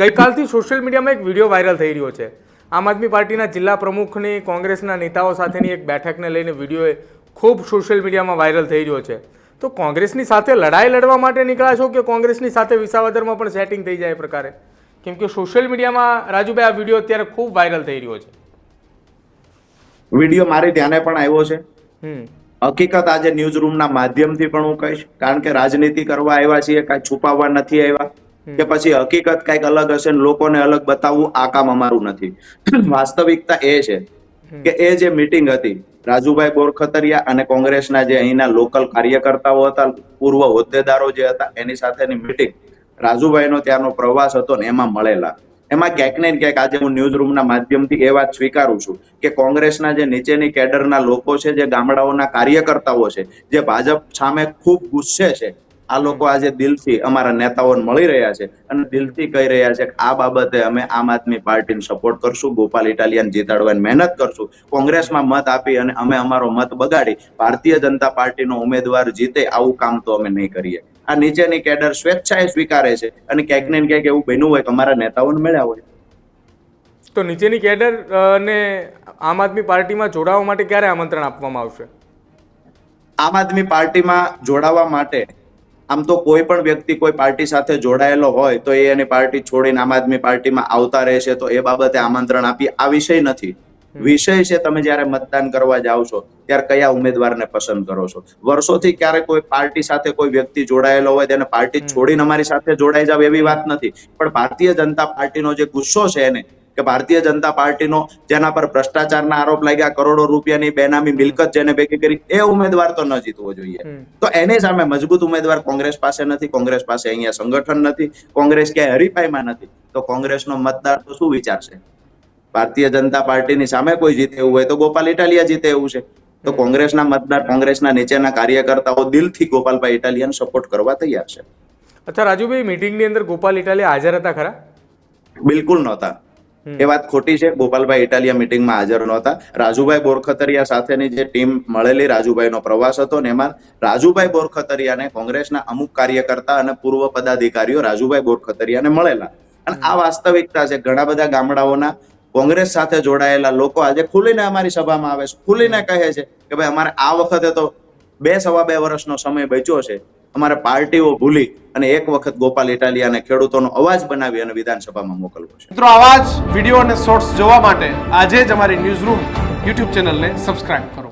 ગઈકાલથી સોશિયલ મીડિયામાં એક વિડીયો વાયરલ થઈ રહ્યો છે। આમ આદમી પાર્ટીના જિલ્લા પ્રમુખની કોંગ્રેસના નેતાઓ સાથેની એક બેઠકને લઈને વિડીયો ખૂબ સોશિયલ મીડિયામાં વાયરલ થઈ રહ્યો છે। તો કોંગ્રેસની સાથે લડાઈ લડવા માટે નીકળ્યા છો કે કોંગ્રેસની સાથે વિસાવદરમાં પણ સેટિંગ થઈ જાય એ પ્રકારે? કેમ કે સોશિયલ મીડિયામાં રાજુભાઈ આ વિડીયો અત્યારે ખૂબ વાયરલ થઈ રહ્યો છે। વિડીયો મારી ધ્યાને પણ આવ્યો છે। હકીકત આજે ન્યૂઝ રૂમના માધ્યમથી પણ હું કહીશ, કારણ કે રાજનીતિ કરવા આવ્યા છીએ, કાંઈ છુપાવવા નથી આવ્યા કે પછી હકીકત કઈક અલગ હશે ને લોકોને અલગ બતાવવું, આ કામ અમારું નથી। વાસ્તવિકતા એ છે કે એ જે મીટિંગ હતી રાજુભાઈ બોરખતરિયા અને કોંગ્રેસના જે અહીંના લોકલ કાર્યકર્તાઓ હતા, પૂર્વ હોદ્દેદારો જે હતા, એની સાથેની મીટિંગ, રાજુભાઈનો ત્યાંનો પ્રવાસ હતો ને એમાં મળેલા। એમાં ક્યાંક ને ક્યાંક આજે હું ન્યૂઝ રૂમના માધ્યમથી એ વાત સ્વીકારું છું કે કોંગ્રેસના જે નીચેની કેડરના લોકો છે, જે ગામડાઓના કાર્યકર્તાઓ છે, જે ભાજપ સામે ખૂબ ગુસ્સે છે, આ લોકો આજે દિલથી અમારા નેતાઓને મળી રહ્યા છે અને દિલથી કહી રહ્યા છે કે આ બાબતે અમે આમ આદમી પાર્ટીને સપોર્ટ કરશું, ગોપાલ ઇટાલિયાને જીતાડવાની મહેનત કરશું, કોંગ્રેસમાં મત આપી અને અમે અમારો મત બગાડી ભારતીય જનતા પાર્ટીનો ઉમેદવાર જીતે આવું કામ તો અમે નહીં કરીએ। આ નીચેની કેડર સ્વેચ્છાએ સ્વીકારે છે અને ક્યાંક ને ક્યાંક એવું બન્યું હોય કે અમારા નેતાઓને મળ્યા હોય। તો નીચેની કેડર ને આમ આદમી પાર્ટીમાં જોડાવા માટે ક્યારે આમંત્રણ આપવામાં આવશે? આમ આદમી પાર્ટીમાં જોડાવા માટે આમ તો કોઈ પણ વ્યક્તિ કોઈ પાર્ટી સાથે જોડાયેલો હોય તો એ એની પાર્ટી છોડીને આમ આદમી પાર્ટીમાં આવતા રહેશે તો એ બાબતે આમંત્રણ આપી આ વિષય નથી। વિષય છે તમે જયારે મતદાન કરવા જાઓ છો ત્યારે કયા ઉમેદવારને પસંદ કરો છો। વર્ષોથી ક્યારે કોઈ પાર્ટી સાથે કોઈ વ્યક્તિ જોડાયેલો હોય તેને પાર્ટી છોડીને અમારી સાથે જોડાઈ જાવ એવી વાત નથી, પણ ભારતીય જનતા પાર્ટીનો જે ગુસ્સો છે એને કે ભારતીય જનતા પાર્ટીનો જેના પર ભ્રષ્ટાચારના આરોપ લાગ્યા, કરોડો રૂપિયાની બેનામી મિલકત જેને ભેગી કરી, એ ઉમેદવાર તો ન જીતવો જોઈએ। તો એની સામે મજબૂત ઉમેદવાર કોંગ્રેસ પાસે નથી, કોંગ્રેસ પાસે અહીંયા સંગઠન નથી, કોંગ્રેસ ક્યાંય હરીફાઈમાં નથી, તો કોંગ્રેસનો મતદાર તો શું વિચારશે? ભારતીય જનતા પાર્ટીની સામે કોઈ જીતે એવું હોય તો ગોપાલ ઇટાલિયા જીતે એવું છે, તો કોંગ્રેસના મતદાર, કોંગ્રેસના નીચેના કાર્યકર્તાઓ દિલથી ગોપાલભાઈ ઇટાલિયાને સપોર્ટ કરવા તૈયાર છે। અચ્છા રાજુભાઈ, મીટિંગની અંદર ગોપાલ ઇટાલિયા હાજર હતા ખરા? બિલકુલ નહોતા, એ વાત ખોટી છે। ગોપાલભાઈ ઇટાલિયા મીટિંગમાં હાજર નહોતા। રાજુભાઈ બોરખતરિયા સાથેની જે ટીમ મળેલી, રાજુભાઈનો પ્રવાસ હતો ને એમાં રાજુભાઈ બોરખતરિયાને કોંગ્રેસના અમુક કાર્યકર્તા અને પૂર્વ પદાધિકારીઓ રાજુભાઈ બોરખતરિયાને મળેલા। અને આ વાસ્તવિકતા છે। ઘણા બધા ગામડાઓના કોંગ્રેસ સાથે જોડાયેલા લોકો આજે ખુલીને અમારી સભામાં આવે છે, ખુલીને કહે છે કે ભાઈ અમારે આ વખતે તો 2-2.5 વર્ષનો સમય બચ્યો છે, અમારે પાર્ટીઓ ભૂલી અને એક વખત ગોપાલ ઇટાલિયાને ખેડૂતોનો અવાજ બનાવી અને વિધાનસભામાં મોકલવો છે। મિત્રો, આવા જ વિડીયો અને શોર્ટ્સ જોવા માટે આજે જ અમારી ન્યૂઝ રૂમ યુટ્યુબ ચેનલને સબસ્ક્રાઇબ કરો।